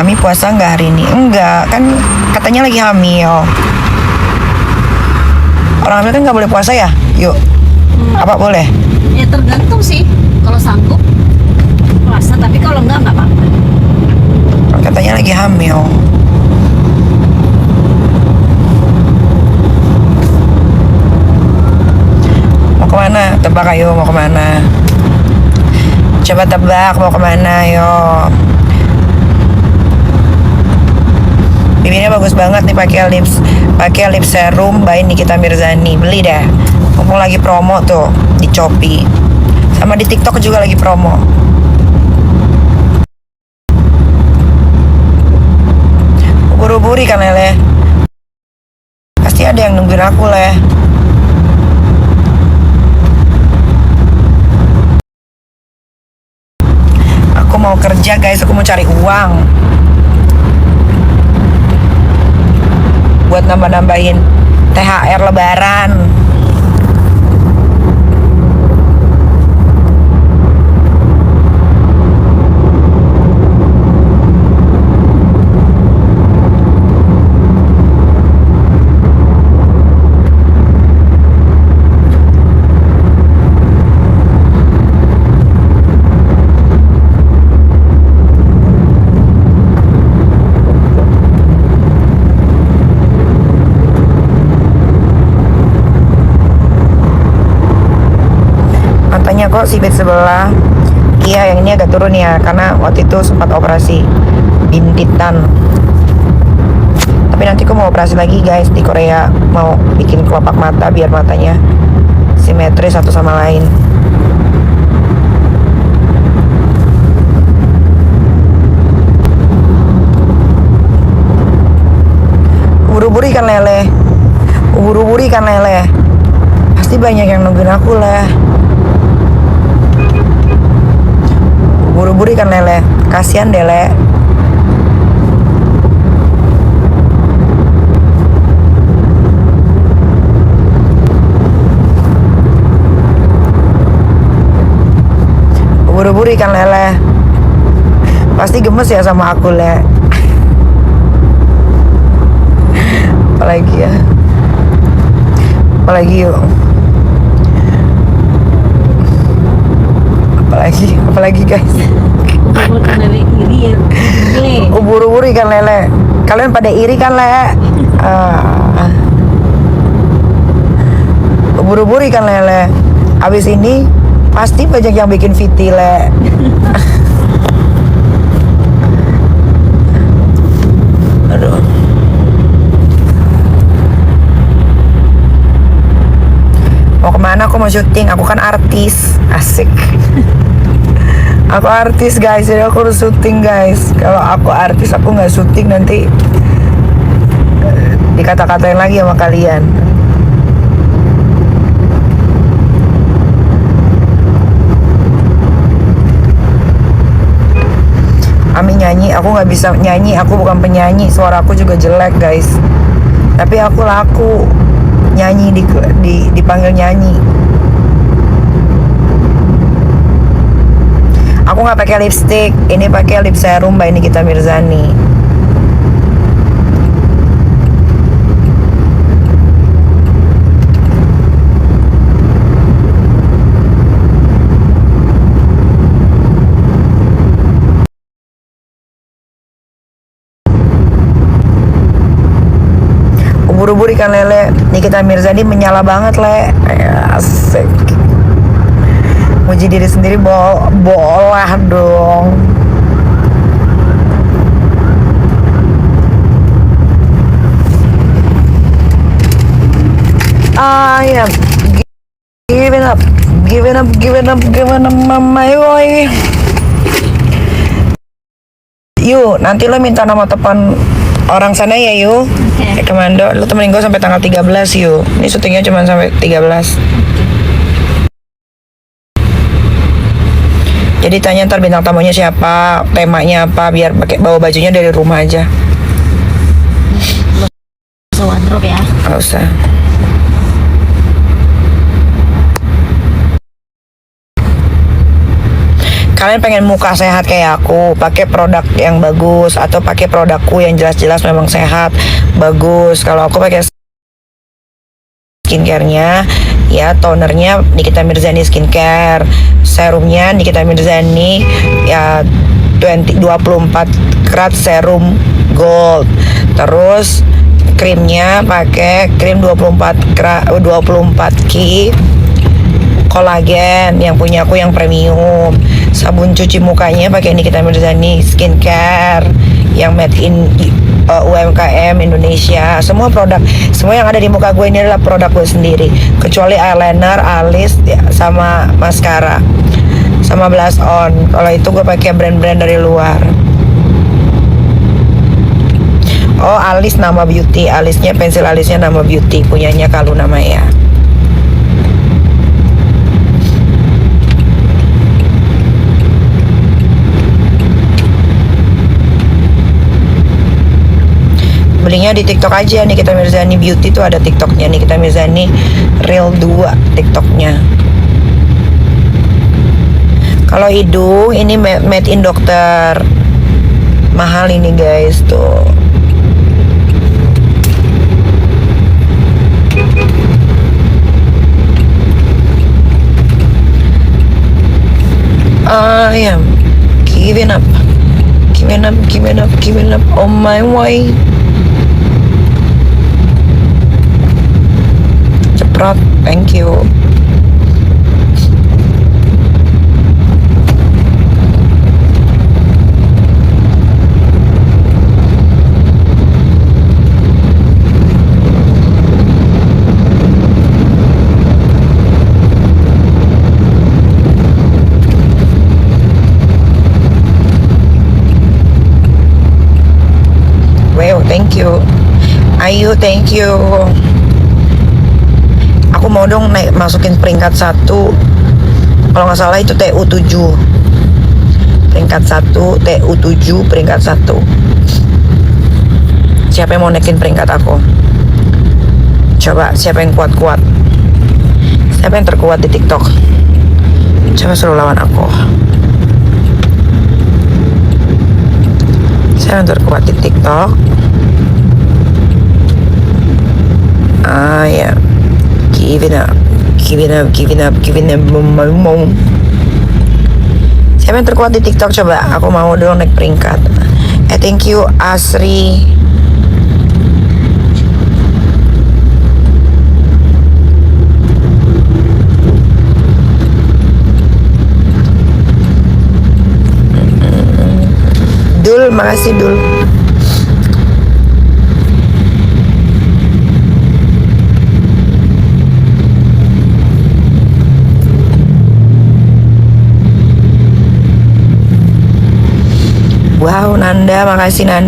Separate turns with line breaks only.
Ami puasa nggak hari ini? Enggak, kan katanya lagi hamil. Orang hamil kan nggak boleh puasa ya? Yuk, apa boleh?
Ya tergantung sih. Kalau sanggup puasa, tapi kalau enggak apa-apa.
Katanya lagi hamil. Mau kemana? Tebak ayo, mau kemana? Coba tebak mau kemana, ayo. Bibirnya bagus banget nih pakai lip serum by Nikita Mirzani. Beli dah. Mumpung lagi promo tuh di Shopee. Sama di TikTok juga lagi promo. Buru-buru kan Lele. Pasti ada yang nungguin aku, Leh. Aku mau kerja, guys. Aku mau cari uang buat nambah-nambahin THR lebaran. Matanya kok sipit sebelah. Iya, yang ini agak turun ya, karena waktu itu sempat operasi bintitan. Tapi nanti aku mau operasi lagi, guys, di Korea. Mau bikin kelopak mata biar matanya simetris satu sama lain. Buru-buru kan Lele. Buru-buru kan Lele. Pasti banyak yang nungguin aku lah. Buru-buru kan Lele. Kasihan deh, Le. Buru-buru kan Lele. Pasti gemes ya sama aku, Le. Apalagi ya. Apalagi yuk. Apalagi guys. Buru-buru kan Lele. Kalian pada iri kan, Le? Buru-buru kan Lele. Abis ini pasti banyak yang bikin VT, Le. Aduh. Mau kemana? Aku mau syuting. Aku kan artis. Asik. Aku artis, guys. Jadi aku harus syuting, guys. Kalau aku artis, aku nggak syuting nanti dikata-katain lagi sama kalian. Ami nyanyi, aku nggak bisa nyanyi. Aku bukan penyanyi. Suara aku juga jelek, guys. Tapi aku laku nyanyi, dipanggil nyanyi. Aku nggak pakai lipstick, ini pakai lip serum by Nikita Mirzani. Buru-buru kan Lele. Nikita Mirzani menyala banget, Le. Asik. Muji diri sendiri bolah dong. I am giving up my boy. Yuk, nanti lo minta nama telepon orang sana ya, yuk.
Okay.
Komando, lo temenin gue sampai tanggal 13, yuk. Ini syutingnya cuma sampai 13. Jadi tanya ntar bintang tamunya siapa, temanya apa, biar pakai bawa bajunya dari rumah aja.
Wardrobe ya.
Gak usah. kalian pengen muka sehat kayak aku, pakai produk yang bagus atau pakai produkku yang jelas-jelas memang sehat, bagus. Kalau aku pakai skincare-nya ya, tonernya Nikita Mirzani skincare, serumnya Nikita Mirzani ya 24 karat serum gold. Terus krimnya pakai krim 24 ki kolagen yang punya aku yang premium. Sabun cuci mukanya pakai Nikita Mirzani skincare yang made in UMKM Indonesia. Semua yang ada di muka gue ini adalah produk gue sendiri, kecuali eyeliner, alis ya, sama maskara, sama blush on. Kalau itu gue pakai brand-brand dari luar. Oh, alis Nama Beauty, alisnya pensil alisnya Nama Beauty, punyanya Kaluna Maya. Belinya di TikTok aja, Nikita Mirzani Beauty tuh ada TikToknya, Nikita Mirzani Real 2 TikToknya. Kalau hidung ini made in dokter, mahal ini guys tuh. I am giving up on my way. Ceprot, thank you. Wow, thank you. Ayu, thank you. Aku mau dong masukin peringkat 1. Kalau nggak salah itu TU7. Peringkat 1, TU7 peringkat 1. Siapa yang mau naikin peringkat aku? Coba, siapa yang kuat-kuat? Siapa yang terkuat di TikTok? Coba suruh lawan aku. Siapa yang terkuat di TikTok? Ya. Giving up. Siapa yang terkuat di TikTok coba? Aku mau dong naik peringkat. Thank you Asri. Dul, makasih Dul. Wow, Nanda, makasih Nanda.